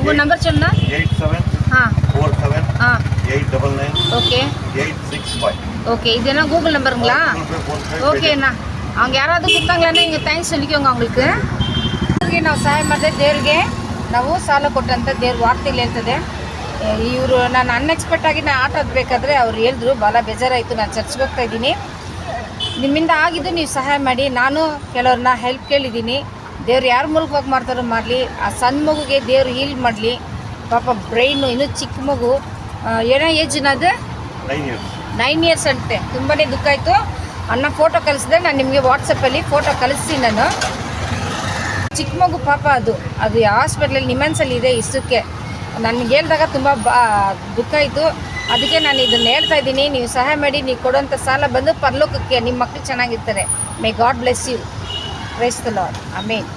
वो नंबर चलना 87 हाँ 47 हाँ 899 ஓகே 865. ஓகே இதெல்லாம் கூகுள் நம்பருங்களா ಓಕೆನಾ அவங்க ಯಾರಾದರೂ கொடுத்தாங்களೇ ಹಿಂಗೆ ಥ್ಯಾಂಕ್ಸ್ ಹೇಳಿಕೋಂಗ ಅವங்களுக்கு ನಾವು ಸಹಾಯ ಮಾಡಿದೆ ದೇವ್ರಿಗೆ ನಾವು ಸಾಲ ಕೊಟ್ಟಂತ ದೇವ್ರ ವಾರ್ತೆಯಲ್ಲಿ ಹೇಳ್ತದೆ ಇವರು ನಾನು ಅನ್ಎಕ್ಸ್ಪೆಕ್ಟ್ ಆಗಿ ನಾನು ಆಟ ಆಡಬೇಕಾದ್ರೆ ಅವ್ರು ಹೇಳಿದ್ರು ಭಾಳ ಬೇಜಾರಾಯಿತು ನಾನು ಚರ್ಚ್ಗೆ ಹೋಗ್ತಾ ಇದ್ದೀನಿ ನಿಮ್ಮಿಂದ ಆಗಿದ್ದು ನೀವು ಸಹಾಯ ಮಾಡಿ ನಾನು ಕೆಲವ್ರನ್ನ ಹೆಲ್ಪ್ ಕೇಳಿದ್ದೀನಿ ದೇವ್ರು ಯಾರ ಮೂಲಕವಾಗಿ ಮಾಡ್ತಾರೋ ಮಾಡಲಿ ಆ ಸಣ್ಣ ಮಗುಗೆ ದೇವ್ರು ಹೀಲ್ ಮಾಡಲಿ ಪಾಪ ಬ್ರೈನು ಇನ್ನೂ ಚಿಕ್ಕ ಮಗು ಏನೋ ಏಜ್ನದು 9 ಇಯರ್ಸ್ ಅಂತೆ ತುಂಬಾ ದುಃಖ ಆಯಿತು ಅಣ್ಣ ಫೋಟೋ ಕಳಿಸಿದೆ ನಾನು ನಿಮಗೆ ವಾಟ್ಸಪ್ಪಲ್ಲಿ ಫೋಟೋ ಕಳಿಸ್ತೀನಿ ನಾನು ಚಿಕ್ಕ ಮಗು ಪಾಪ ಅದು ಹಾಸ್ಪಿಟ್ಲಲ್ಲಿ ನಿಮನ್ಸಲ್ಲಿ ಇದೆ ಇಷ್ಟಕ್ಕೆ ನನಗೆ ಹೇಳಿದಾಗ ತುಂಬ ದುಃಖ ಆಯಿತು ಅದಕ್ಕೆ ನಾನು ಇದನ್ನು ಹೇಳ್ತಾ ಇದ್ದೀನಿ ನೀವು ಸಹಾಯ ಮಾಡಿ ನೀವು ಕೊಡುವಂಥ ಸಾಲ ಬಂದು ಪರಲೋಕಕ್ಕೆ ನಿಮ್ಮ ಮಕ್ಕಳು ಚೆನ್ನಾಗಿರ್ತಾರೆ may God bless you praise the Lord amen.